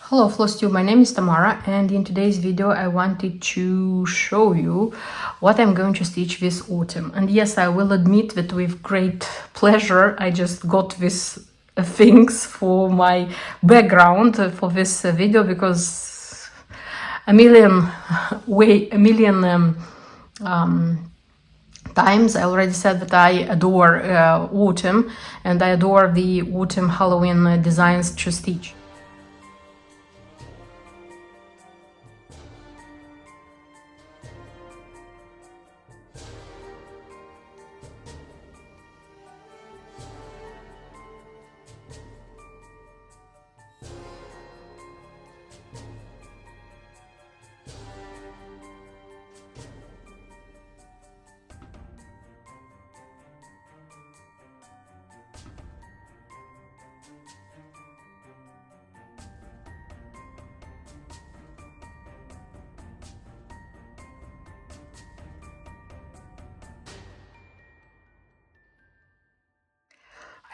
Hello FlowStube, my name is Tamara, and in today's video I wanted to show you what I'm going to stitch this autumn. And yes, I will admit that with great pleasure I just got these things for my background for this video, because a million times I already said that I adore autumn, and I adore the autumn Halloween designs to stitch.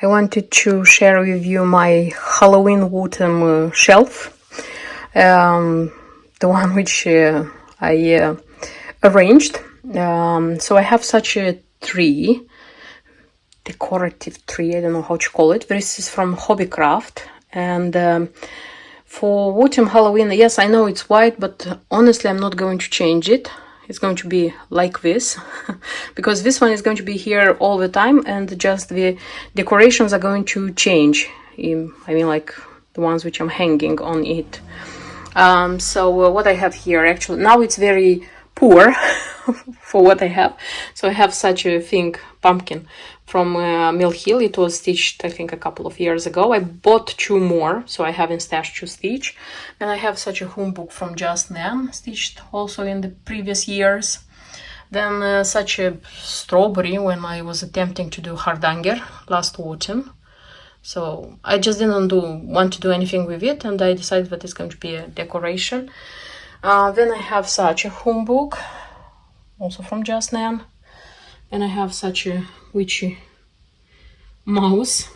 I wanted to share with you my Halloween autumn shelf, the one which I arranged. So I have such a tree, decorative tree, I don't know how to call it. This is from Hobbycraft, and for autumn Halloween, yes, I know it's white, but honestly I'm not going to change it. It's going to be like this because this one is going to be here all the time, and just the decorations are going to change. I mean, like the ones which I'm hanging on it. So what I have here, actually now it's very poor for what I have. So I have such a thing, pumpkin from Mill Hill. It was stitched I think a couple of years ago. I bought two more, so I have in stash to stitch. And I have such a home book from Just Nan, stitched also in the previous years. Then such a strawberry when I was attempting to do hardanger last autumn. So I just didn't want to do anything with it, and I decided that it's going to be a decoration. Then I have such a home book, also from Just Nan. And I have such a witchy mouse.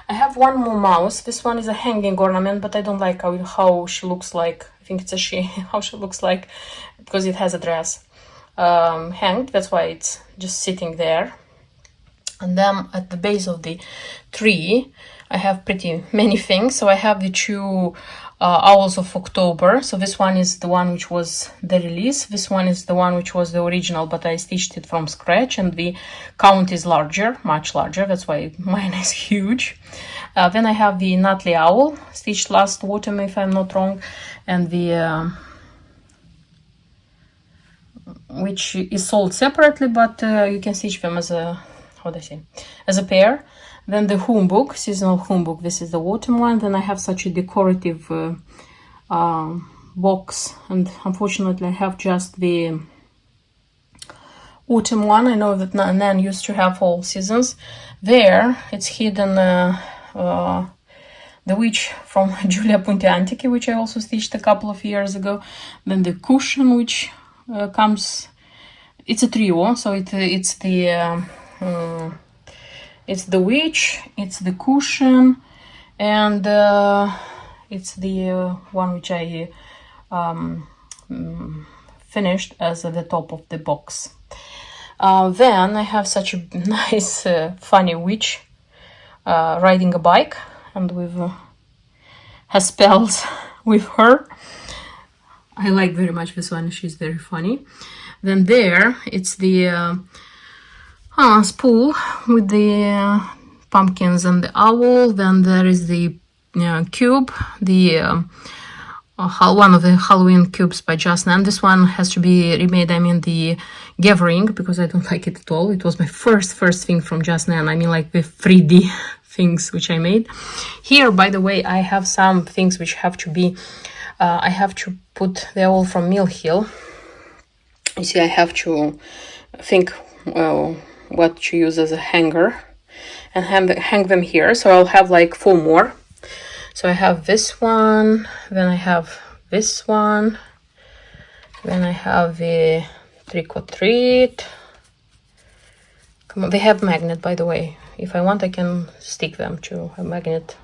I have one more mouse. This one is a hanging ornament, but I don't like how she looks like. I think it's a she, how she looks like, because it has a dress hanged. That's why it's just sitting there. And then at the base of the tree, I have pretty many things. So I have the two Owls of October. So this one is the one which was the release. This one is the one which was the original, but I stitched it from scratch, and the count is larger, much larger. That's why mine is huge. Then I have the Nutley Owl, stitched last autumn, if I'm not wrong, and the which is sold separately, but you can stitch them as a, how do I say, as a pair. Then the home book, seasonal home book. This is the autumn one. Then I have such a decorative box, and unfortunately I have just the autumn one. I know that Nan used to have all seasons. There it's hidden the witch from Giulia Punti Antichi, which I also stitched a couple of years ago. Then the cushion, which comes, it's a trio, so it's the witch, it's the cushion, and it's the one which I finished as the top of the box. Then I have such a nice funny witch riding a bike, and with has spells with her. I like very much this one, she's very funny. Then there it's the spool with the pumpkins and the owl. Then there is the cube, the one of the Halloween cubes by Just Nan. This one has to be remade. I mean the gathering, because I don't like it at all. It was my first thing from Just Nan. I mean, like the 3D things which I made. Here, by the way, I have some things which have to be I have to put, they're all from Mill Hill. You see, I have to think what to use as a hanger and hang them here. So I'll have like 4 more. So I have this one, then I have this one, then I have the trick or treat. Come on, they have magnet, by the way. If I want, I can stick them to a magnet.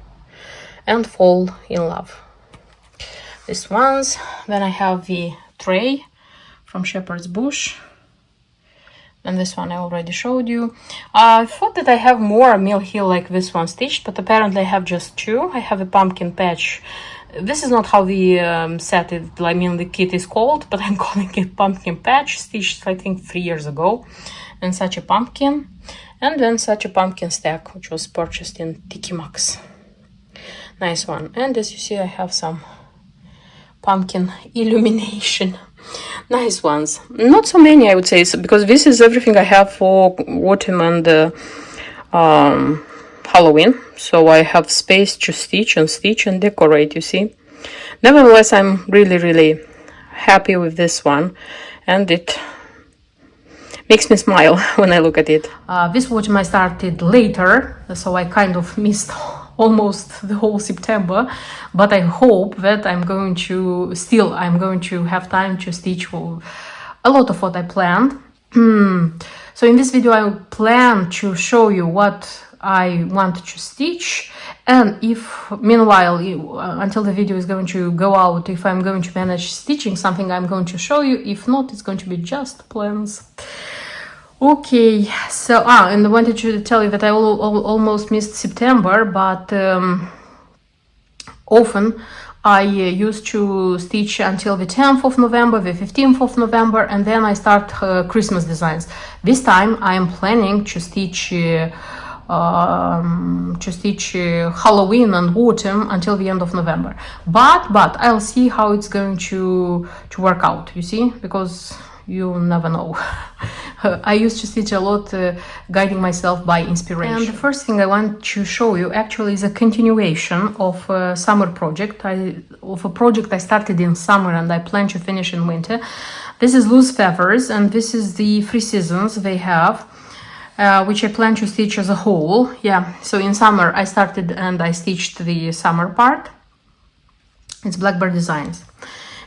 And fall in love. these ones. Then I have the tray from Shepherd's Bush, and this one I already showed you. I thought that I have more Mill Hill like this one stitched, but apparently I have just two. I have a pumpkin patch. This is not how the set it, I mean the kit is called, but I'm calling it pumpkin patch, stitched I think 3 years ago. And such a pumpkin, and then such a pumpkin stack, which was purchased in Tiki Maxx. Nice one. And as you see, I have some pumpkin illumination. Nice ones. Not so many, I would say, because this is everything I have for autumn and Halloween. So I have space to stitch and decorate, you see. Nevertheless, I'm really happy with this one, and it makes me smile when I look at it. This autumn I started later, so I kind of missed almost the whole September, but I hope that I'm going to have time to stitch a lot of what I planned. So in this video I plan to show you what I want to stitch, and if meanwhile until the video is going to go out, if I'm going to manage stitching something, I'm going to show you. If not, it's going to be just plans. Okay, so and I wanted to tell you that I almost missed September, but often I used to stitch until the 10th of November, the 15th of November, and then I start Christmas designs. This time I am planning to stitch Halloween and autumn until the end of November. But I'll see how it's going to work out, you see, because you never know. I used to stitch a lot, guiding myself by inspiration. And the first thing I want to show you actually is a continuation of a summer project. Of a project I started in summer and I plan to finish in winter. This is Loose Feathers, and this is the 3 seasons they have, which I plan to stitch as a whole. Yeah, so in summer I started and I stitched the summer part. It's Blackbird Designs.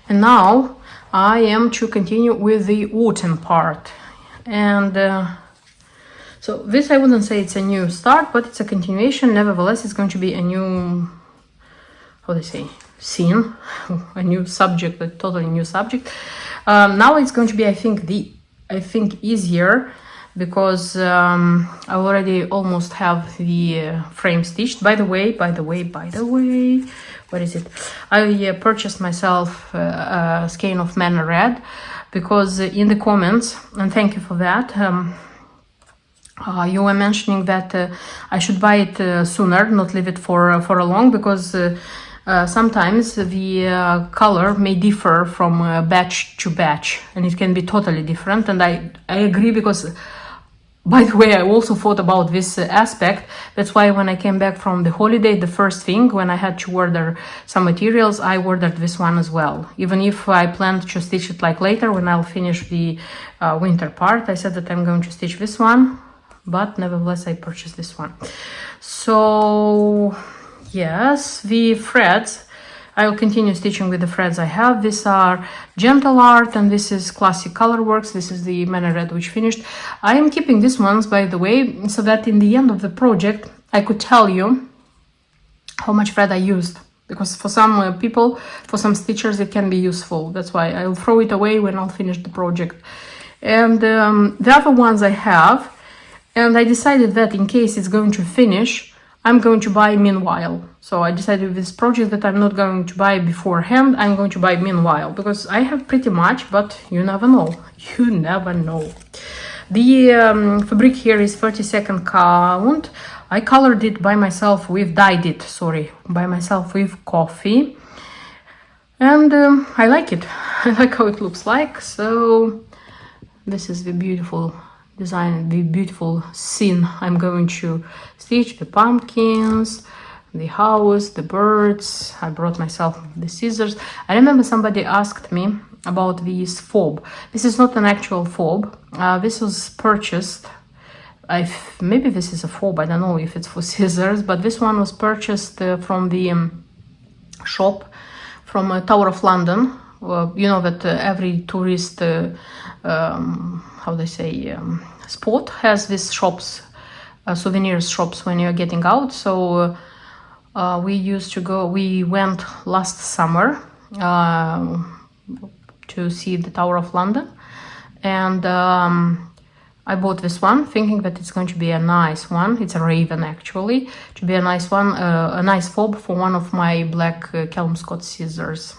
And now I am to continue with the autumn part. And so this, I wouldn't say it's a new start, but it's a continuation. Nevertheless, it's going to be a new, how do they say, scene, a new subject, a totally new subject. Now it's going to be, I think easier, because I already almost have the frame stitched. By the way, what is it? I purchased myself a skein of Mana Red, because in the comments, and thank you for that, you were mentioning that I should buy it sooner, not leave it for a long, because sometimes the color may differ from batch to batch, and it can be totally different. And I agree, because by the way, I also thought about this aspect. That's why when I came back from the holiday, the first thing, when I had to order some materials, I ordered this one as well. Even if I planned to stitch it like later, when I'll finish the winter part, I said that I'm going to stitch this one, but nevertheless I purchased this one. So yes, the threads, I'll continue stitching with the threads I have. These are Gentle Art, and this is Classic Colorworks. This is the Mana Red, which finished. I am keeping these ones, by the way, so that in the end of the project I could tell you how much thread I used, because for some people, for some stitchers, it can be useful. That's why I'll throw it away when I'll finish the project. And the other ones I have, and I decided that in case it's going to finish, I'm going to buy meanwhile. So I decided with this project that I'm not going to buy beforehand, I'm going to buy meanwhile, because I have pretty much, but you never know. You never know. The fabric here is 32nd count. I colored it by myself with, dyed it, sorry, by myself with coffee. And I like it. I like how it looks like. So this is the beautiful design, the beautiful scene I'm going to stitch. The pumpkins, the house, the birds. I brought myself the scissors. I remember somebody asked me about this fob. This is not an actual fob. This was purchased, maybe this is a fob, I don't know if it's for scissors, but this one was purchased from the shop from Tower of London. You know that every tourist how they say, spot has these shops, souvenirs shops when you're getting out. So we went last summer to see the Tower of London, and I bought this one thinking that it's going to be a nice one. It's a raven, actually, to be a nice one, a nice fob for one of my black Kelmscott scissors.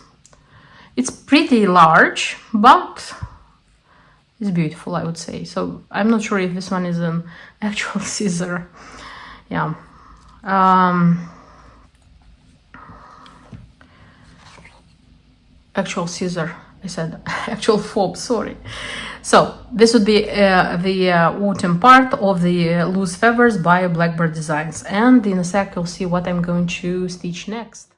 It's pretty large, but it's beautiful, I would say. So I'm not sure if this one is an actual scissor. Yeah. Actual scissor, I said actual fob, sorry. So this would be the autumn part of the loose feathers by Blackbird Designs, and in a sec you'll see what I'm going to stitch next.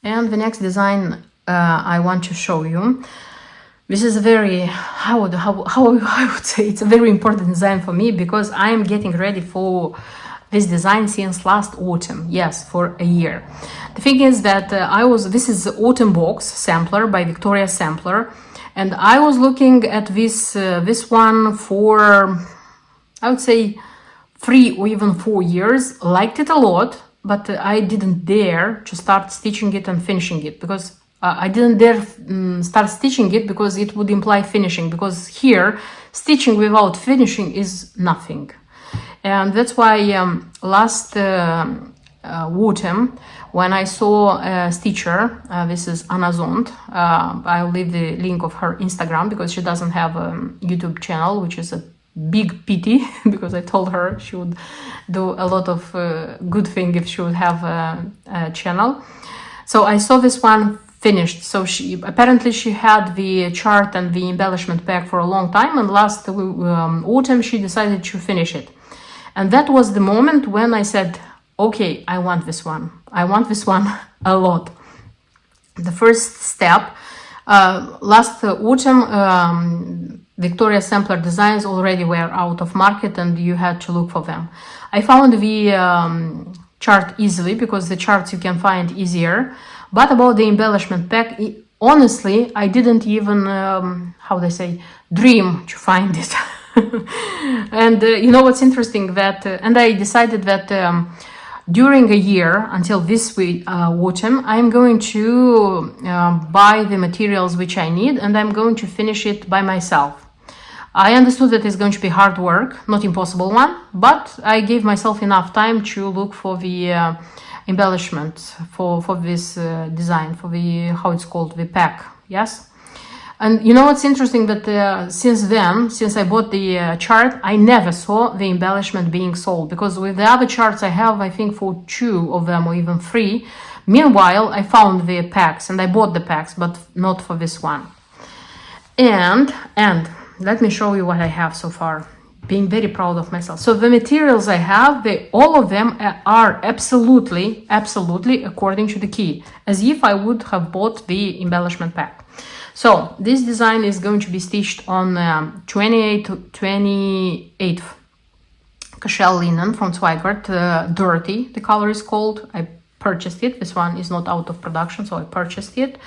And the next design I want to show you. This is a very, how I would say, it's a very important design for me because I am getting ready for this design since last autumn. Yes, for a year. The thing is that this is Autumn Box Sampler by Victoria Sampler. And I was looking at this one for, I would say, 3 or even 4 years. Liked it a lot, but I didn't dare to start stitching it and finishing it because I didn't dare start stitching it because it would imply finishing, because here stitching without finishing is nothing. And that's why last autumn, when I saw a stitcher, this is Anna Zond, I'll leave the link of her Instagram because she doesn't have a YouTube channel, which is a big pity because I told her she would do a lot of good thing if she would have a channel. So I saw this one finished. So she had the chart and the embellishment pack for a long time, and last autumn she decided to finish it. And that was the moment when I said, okay, I want this one. I want this one a lot. The first step, last autumn, Victoria Sampler designs already were out of market and you had to look for them. I found the chart easily because the charts you can find easier. But about the embellishment pack, honestly, I didn't even, dream to find it. And you know what's interesting, that and I decided that during a year until this autumn, I'm going to buy the materials which I need and I'm going to finish it by myself. I understood that it's going to be hard work, not impossible one, but I gave myself enough time to look for the embellishment for this design, for the, how it's called, the pack. Yes. And you know what's interesting, that since I bought the chart, I never saw the embellishment being sold, because with the other charts I have, I think for 2 of them or even 3. Meanwhile, I found the packs and I bought the packs, but not for this one. And let me show you what I have so far. Being very proud of myself. So the materials I have, all of them are absolutely according to the key, as if I would have bought the embellishment pack. So this design is going to be stitched on 28th cashel linen from Zweigart, Dirty, the color is called. I purchased it. This one is not out of production, so I purchased it.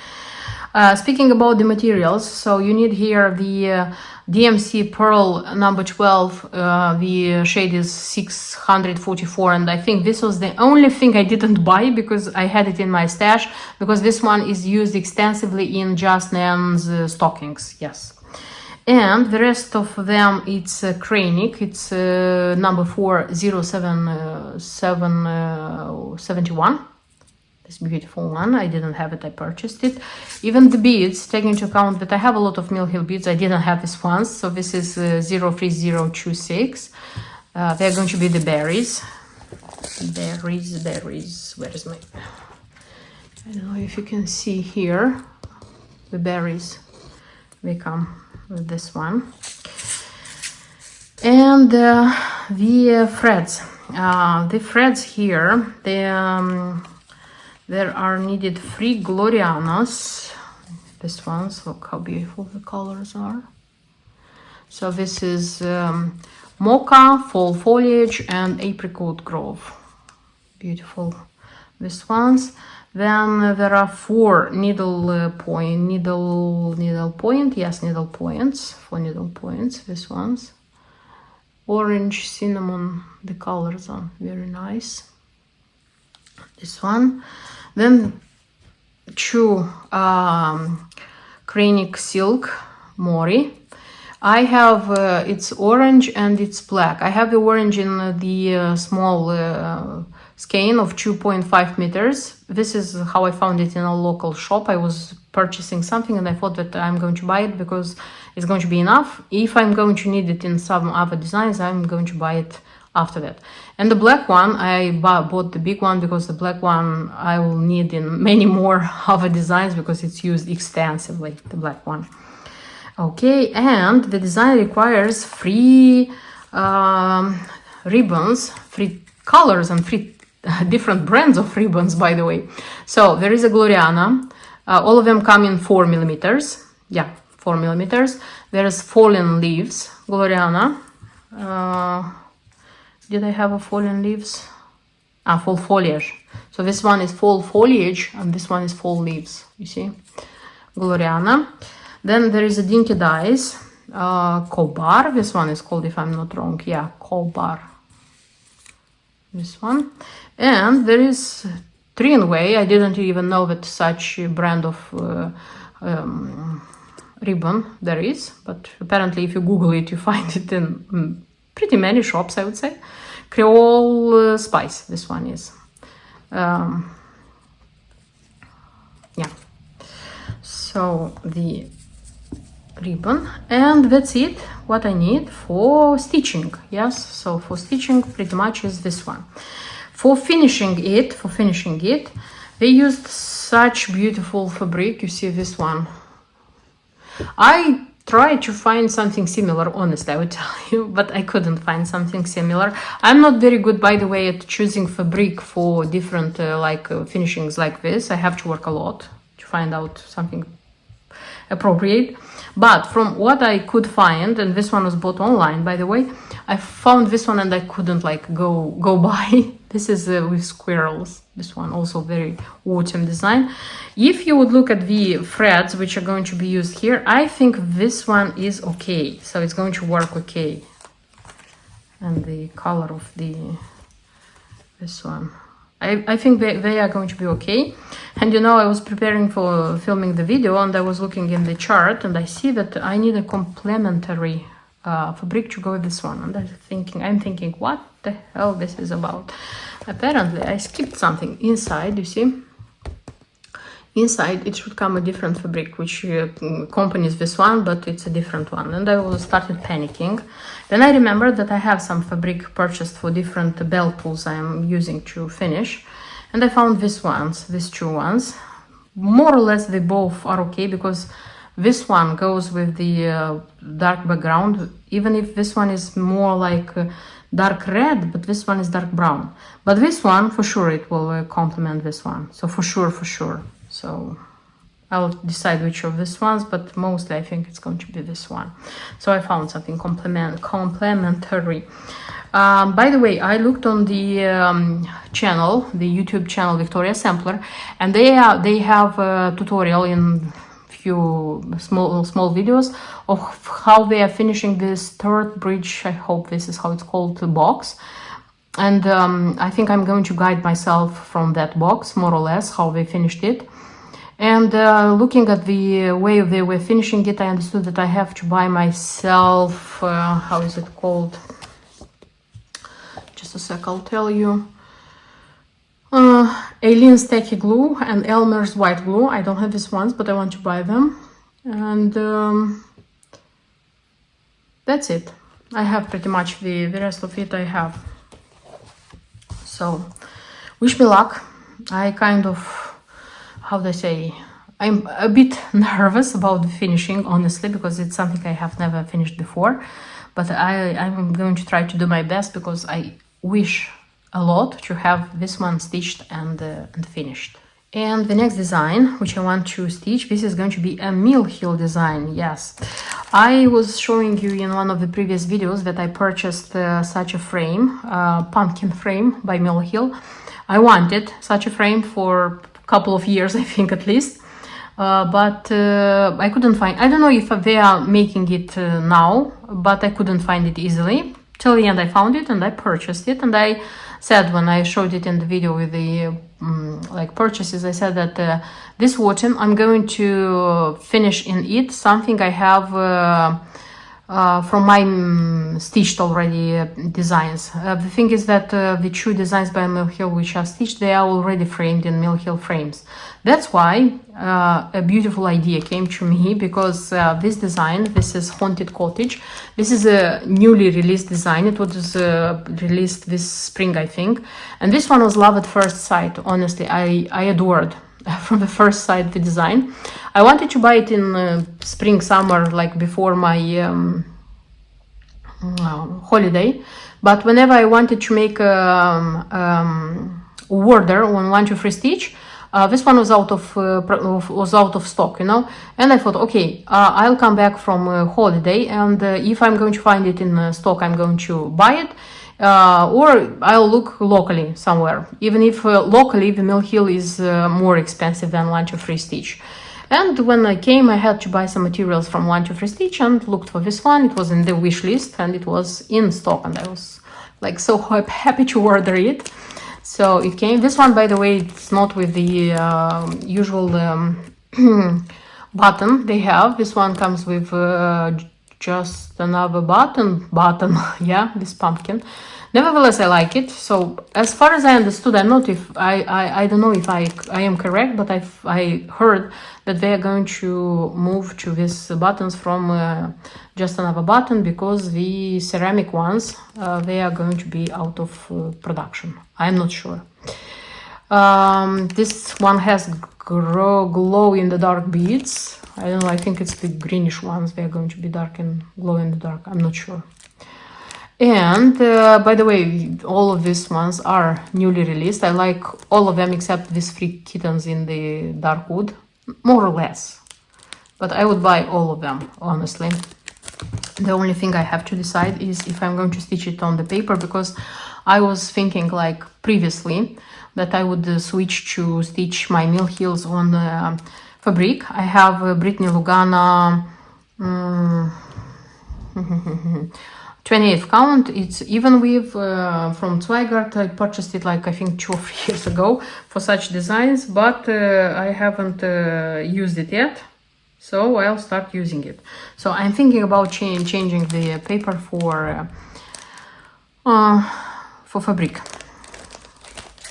Speaking about the materials, so you need here the DMC Pearl number 12, the shade is 644, and I think this was the only thing I didn't buy because I had it in my stash, because this one is used extensively in Just Nan's stockings, yes. And the rest of them, it's Krainik, it's number 40771. This beautiful one, I didn't have it, I purchased it. Even the beads, taking into account that I have a lot of Mill Hill beads, I didn't have this ones. So this is 03026. They're going to be the berries. Berries, where is my... I don't know if you can see here. The berries, they come with this one. And the threads. The threads here, there are needed 3 Glorianas. This one's, look how beautiful the colors are. So this is Mocha, Fall Foliage, and Apricot Grove. Beautiful, these ones. Then there are 4 needle points, 4 needle points, these ones. Orange, cinnamon, the colors are very nice. This one. Then 2 Krainik Silk Mori. I have it's orange and it's black. I have the orange in the small skein of 2.5 meters. This is how I found it in a local shop. I was purchasing something and I thought that I'm going to buy it because it's going to be enough. If I'm going to need it in some other designs, I'm going to buy it after that. And the black one, I bought the big one because the black one I will need in many more other designs because it's used extensively, the black one. Okay, and the design requires 3 ribbons, 3 colors and 3 different brands of ribbons, by the way. So there is a Gloriana. All of them come in 4 millimeters. Yeah, 4 millimeters. There's Fallen Leaves Gloriana. Did I have a Fallen Leaves? Fall Foliage. So this one is Fall Foliage and this one is Fall Leaves. You see? Gloriana. Then there is a Dinky Dyes. Kobar. This one is called, if I'm not wrong, yeah, Kobar. This one. And there is 3-in-Way. I didn't even know that such a brand of ribbon there is, but apparently if you Google it, you find it in pretty many shops, I would say. Creole Spice, this one is. Yeah. So the ribbon, and that's it, what I need for stitching. Yes, so for stitching pretty much is this one. For finishing it, they used such beautiful fabric. You see this one. I tried to find something similar, honestly, I would tell you, but I couldn't find something similar. I'm not very good, by the way, at choosing fabric for different finishings like this. I have to work a lot to find out something appropriate. But from what I could find, and this one was bought online, by the way, I found this one and I couldn't go by. This is with squirrels. This one also very autumn design. If you would look at the threads which are going to be used here, I think this one is okay. So it's going to work okay. And the color of this one, I think they are going to be okay. And you know, I was preparing for filming the video and I was looking in the chart and I see that I need a complementary fabric to go with this one. And I'm thinking, what the hell this is about? Apparently, I skipped something inside, you see. Inside, it should come a different fabric, which accompanies this one, but it's a different one. And I started panicking. Then I remembered that I have some fabric purchased for different belt pulls I'm using to finish. And I found these two ones. More or less, they both are okay, because this one goes with the dark background, even if this one is more like dark red, but this one is dark brown. But this one, for sure, it will complement this one. So for sure. So I'll decide which of these ones, but mostly I think it's going to be this one. So I found something complementary. By the way, I looked on the channel, the YouTube channel Victoria Sampler, and they have a tutorial in few small videos of how they are finishing this third bridge. I hope this is how it's called, box. And I think I'm going to guide myself from that box, more or less, how they finished it. And looking at the way they were finishing it, I understood that I have to buy myself, how is it called? Just a sec, I'll tell you. Aleen's Tacky Glue and Elmer's White Glue. I don't have these ones, but I want to buy them. And that's it. I have pretty much the rest of it I have. So, wish me luck. I kind of, how do I say, I'm a bit nervous about the finishing, honestly, because it's something I have never finished before. But I'm going to try to do my best, because I wish a lot to have this one stitched and finished. And the next design, which I want to stitch, this is going to be a mill heel design. Yes, I was showing you in one of the previous videos that I purchased such a frame, pumpkin frame by Mill Hill. I wanted such a frame for a couple of years, I think at least, but I couldn't find. I don't know if they are making it now, but I couldn't find it easily. Till the end, I found it and I purchased it, and I said when I showed it in the video with the purchases, I said that this autumn I'm going to finish in it something I have from my stitched already designs. The thing is that the two designs by Mill Hill which are stitched, they are already framed in Mill Hill frames. That's why a beautiful idea came to me, because this design, this is Haunted Cottage. This is a newly released design. It was released this spring, I think. And this one was love at first sight. Honestly, I adored from the first sight the design. I wanted to buy it in spring, summer, like before my holiday. But whenever I wanted to make a order on 1 2 3 Stitch. This one was out of stock, you know, and I thought, okay, I'll come back from holiday, and if I'm going to find it in stock, I'm going to buy it, or I'll look locally somewhere, even if locally the mill heel is more expensive than 1 2 3 Stitch. And when I came, I had to buy some materials from 1 2 3 Stitch and looked for this one. It was in the wish list and it was in stock, and I was like so happy to order it. So it came. This one, by the way, it's not with the usual button they have. This one comes with just another button, yeah, this pumpkin. Nevertheless, I like it. So as far as I understood, I'm not if I don't know if I am correct, but I heard that they are going to move to these buttons from just another button, because the ceramic ones they are going to be out of production. I'm not sure. This one has glow in the dark beads. I don't know, I think it's the greenish ones. They are going to be dark and glow in the dark. I'm not sure. And by the way, all of these ones are newly released. I like all of them except these 3 kittens in the dark wood, more or less. But I would buy all of them, honestly. The only thing I have to decide is if I'm going to stitch it on the paper, because I was thinking like previously that I would switch to stitch my mill heels on fabric. I have Brittany Lugana 28th count. It's even with from Zweigart. I purchased it like I think 2 or 3 years ago for such designs, but I haven't used it yet, so I'll start using it. So I'm thinking about changing the paper for fabric,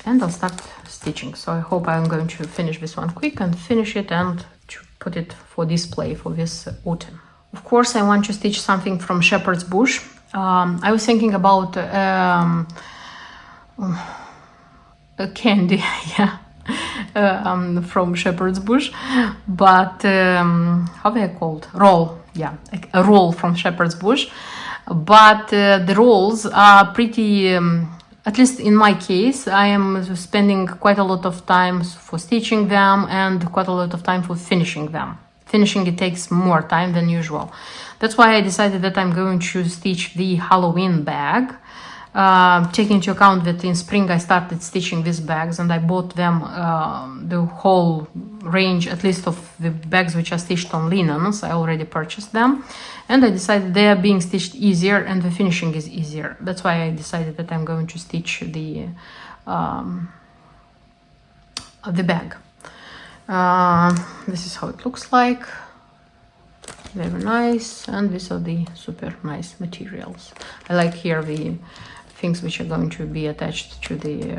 and I'll start stitching. So I hope I'm going to finish this one quick and finish it and to put it for display for this autumn. Of course, I want to stitch something from Shepherd's Bush. I was thinking about a candy, yeah, from Shepherd's Bush, but how they are called? Roll, yeah, a roll from Shepherd's Bush. But the rolls are pretty, at least in my case, I am spending quite a lot of time for stitching them and quite a lot of time for finishing them. Finishing it takes more time than usual. That's why I decided that I'm going to stitch the Halloween bag. Taking into account that in spring I started stitching these bags, and I bought them the whole range, at least of the bags which are stitched on linens. I already purchased them, and I decided they are being stitched easier and the finishing is easier. That's why I decided that I'm going to stitch the bag. This is how it looks like. Very nice, and these are the super nice materials. I like here the things which are going to be attached to the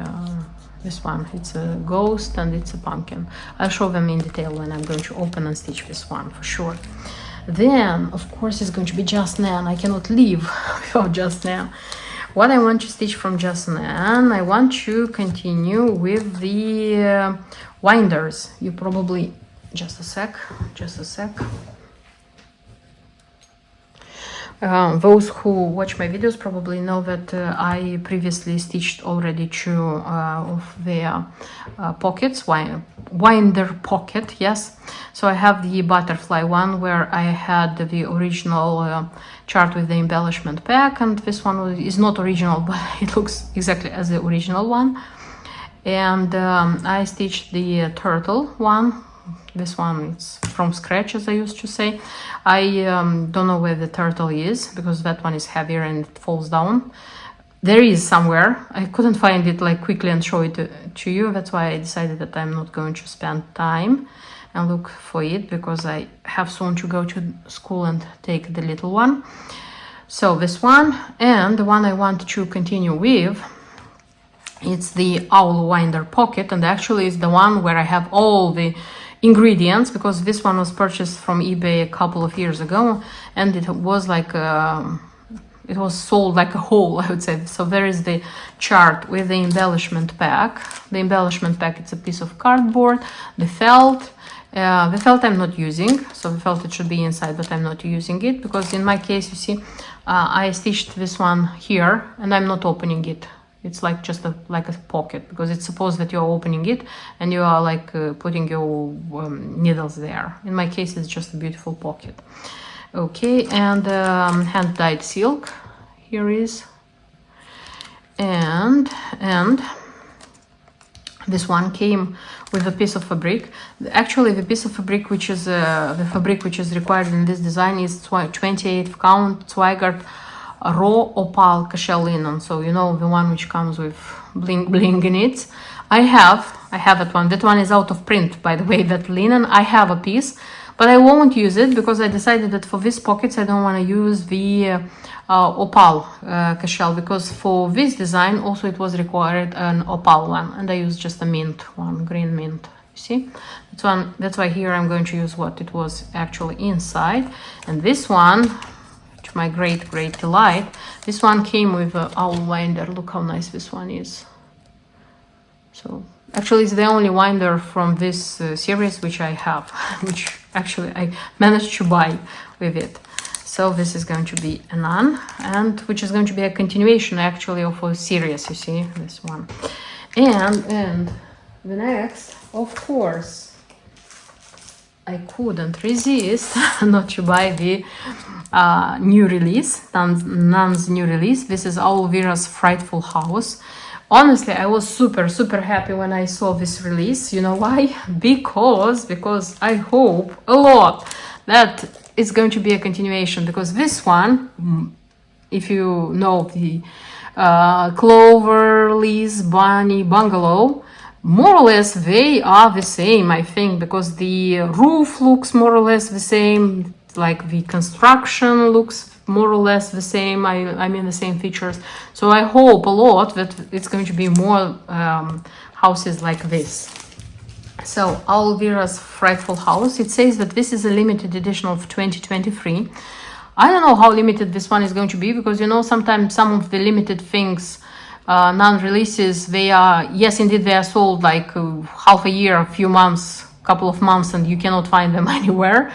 this one. It's a ghost and it's a pumpkin. I'll show them in detail when I'm going to open and stitch this one for sure. Then of course it's going to be Just Nan. I cannot leave without Just Nan. What I want to stitch from Just Nan, I want to continue with the winders. You probably, just a sec. Those who watch my videos probably know that I previously stitched already 2 of their pockets, winder pocket, yes. So I have the butterfly one where I had the original chart with the embellishment pack, and this one is not original, but it looks exactly as the original one. And I stitched the turtle one. This one is from scratch, as I used to say. I don't know where the turtle is, because that one is heavier and it falls down. There is somewhere. I couldn't find it like quickly and show it to you. That's why I decided that I'm not going to spend time and look for it, because I have soon to go to school and take the little one. So this one, and the one I want to continue with, it's the owl winder pocket, and actually it's the one where I have all the ingredients, because this one was purchased from eBay a couple of years ago, and it was like it was sold like a whole, I would say. So there is the chart with the embellishment pack. The embellishment pack, it's a piece of cardboard. The felt I'm not using, so the felt it should be inside, but I'm not using it because in my case, you see, I stitched this one here and I'm not opening it. It's like just like a pocket, because it's supposed that you're opening it and you are like putting your needles there. In my case, it's just a beautiful pocket. Okay, and hand-dyed silk here is, and this one came with a piece of fabric. Actually, the piece of fabric which is the fabric which is required in this design is 28 count Zweigart raw opal cashel linen. So you know, the one which comes with bling bling in it. I have that one. That one is out of print, by the way, that linen. I have a piece, but I won't use it because I decided that for these pockets I don't want to use the opal cashel, because for this design also it was required an opal one, and I used just a mint one, green mint. You see, that's why here I'm going to use what it was actually inside. And this one, to my great delight, this one came with a owl winder. Look how nice this one is. So actually it's the only winder from this series which I have, which actually I managed to buy with it. So this is going to be a nun, and which is going to be a continuation actually of a series, you see, this one. And the next, of course, I couldn't resist not to buy the new release, Nun's new release. This is Alvira's Frightful House. Honestly, I was super happy when I saw this release. You know why? Because I hope a lot that it's going to be a continuation, because this one, if you know the Cloverleaf's Bunny Bungalow, more or less they are the same, I think, because the roof looks more or less the same, like the construction looks more or less the same, I mean the same features. So I hope a lot that it's going to be more houses like this. So Alvira's Frightful House, it says that this is a limited edition of 2023. I don't know how limited this one is going to be, because you know, sometimes some of the limited things, non-releases, they are, yes indeed, they are sold like half a year, a few months, couple of months, and you cannot find them anywhere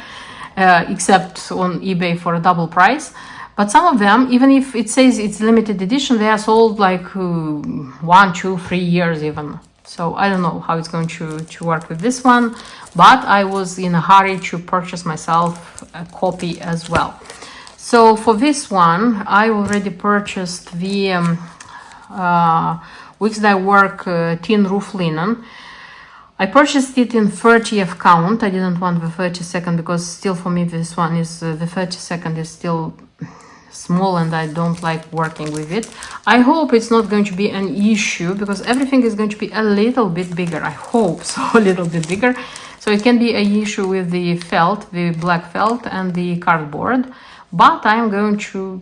except on eBay for a double price. But some of them, even if it says it's limited edition, they are sold like 1, 2, 3 years even. So I don't know how it's going to work with this one, but I was in a hurry to purchase myself a copy as well. So for this one, I already purchased the Weeks Dye Work Tin Roof Linen. I purchased it in 30th count. I didn't want the 32nd because still for me this one is, the 32nd is still small and I don't like working with it. I hope it's not going to be an issue because everything is going to be a little bit bigger. I hope so, a little bit bigger. So it can be an issue with the felt, the black felt and the cardboard. But I'm going to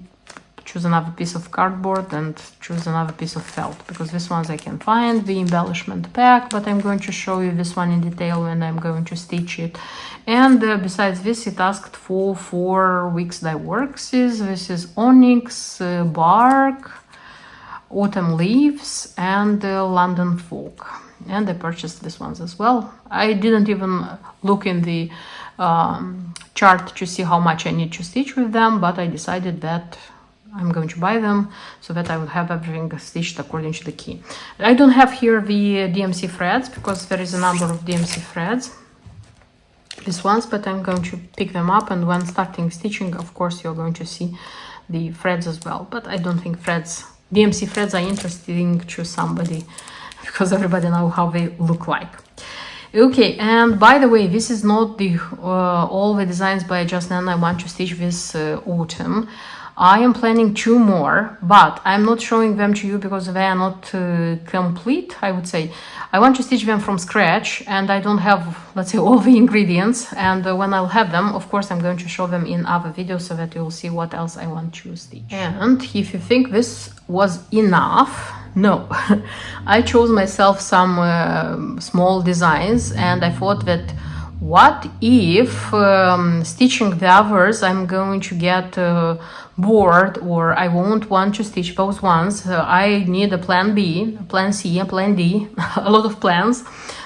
choose another piece of cardboard and choose another piece of felt, because this ones I can find, the embellishment pack, but I'm going to show you this one in detail when I'm going to stitch it. And besides this, it asked for 4 Weeks Dye Works. This is onyx, bark, autumn leaves, and London fog. And I purchased these ones as well. I didn't even look in the chart to see how much I need to stitch with them, but I decided that I'm going to buy them so that I will have everything stitched according to the key. I don't have here the DMC threads because there is a number of DMC threads, these ones, but I'm going to pick them up, and when starting stitching, of course, you're going to see the threads as well. But I don't think DMC threads are interesting to somebody because everybody knows how they look like. Okay, and by the way, this is not the all the designs by Just Nan I want to stitch this autumn. I am planning 2 more, but I'm not showing them to you because they are not complete, I would say. I want to stitch them from scratch and I don't have, let's say, all the ingredients. And when I'll have them, of course, I'm going to show them in other videos so that you'll see what else I want to stitch. And if you think this was enough, no. I chose myself some small designs, and I thought that what if stitching the others I'm going to get bored, or I won't want to stitch those ones. I need a plan B, a plan C, a plan D, a lot of plans.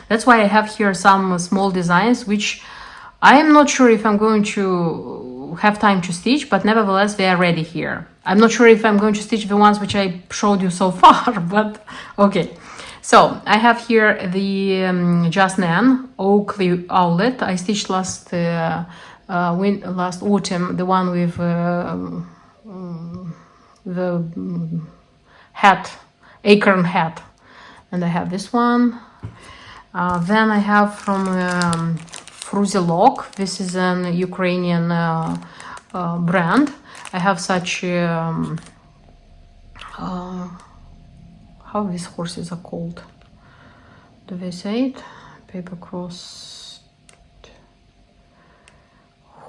That's why I have here some small designs which I am not sure if I'm going to have time to stitch, but nevertheless they are ready here. I'm not sure if I'm going to stitch the ones which I showed you so far, but okay. So I have here the Just Nan Oakley Owlet. I stitched last autumn the one with the hat, acorn hat, and I have this one. Then I have from Fruzilok. This is an Ukrainian brand. I have such how these horses are called? Do they say it? Paper cross,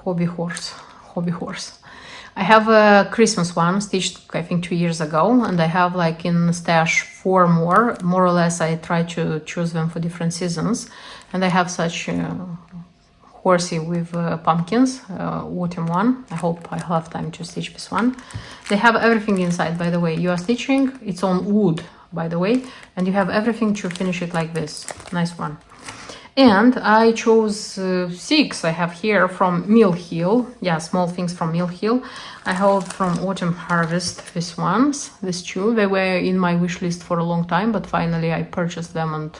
hobby horse. I have a Christmas one stitched I think 2 years ago, and I have like in stash 4 more or less. I try to choose them for different seasons, and I have such horsey with pumpkins, autumn one. I hope I'll have time to stitch this one. They have everything inside, by the way. You are stitching, it's on wood, by the way, and you have everything to finish it like this. Nice one. And I chose 6 I have here from Mill Hill. Yeah, small things from Mill Hill. I have from Autumn Harvest these ones, these 2. They were in my wish list for a long time, but finally I purchased them, and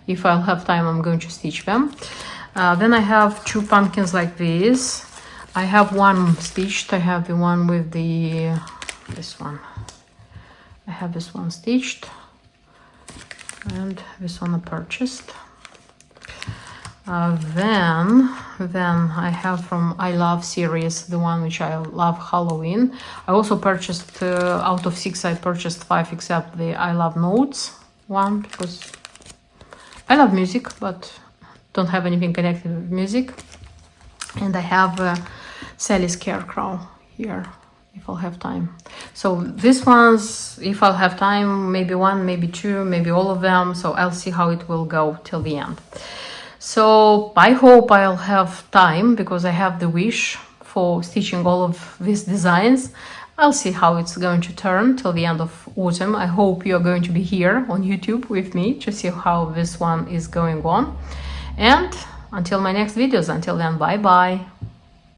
if I'll have time I'm going to stitch them. Then I have 2 pumpkins like this. I have one stitched. I have the one with the this one. I have this one stitched, and this one I purchased. Then I have from I Love series, the one which I love, Halloween. I also purchased out of 6 I purchased 5 except the I Love Notes one, because I love music but don't have anything connected with music. And I have Sally Scarecrow here if I'll have time. So these ones, if I'll have time, maybe 1, maybe 2, maybe all of them. So I'll see how it will go till the end. So I hope I'll have time, because I have the wish for stitching all of these designs. I'll see how it's going to turn till the end of autumn. I hope you're going to be here on YouTube with me to see how this one is going on. And until my next videos, until then, bye bye.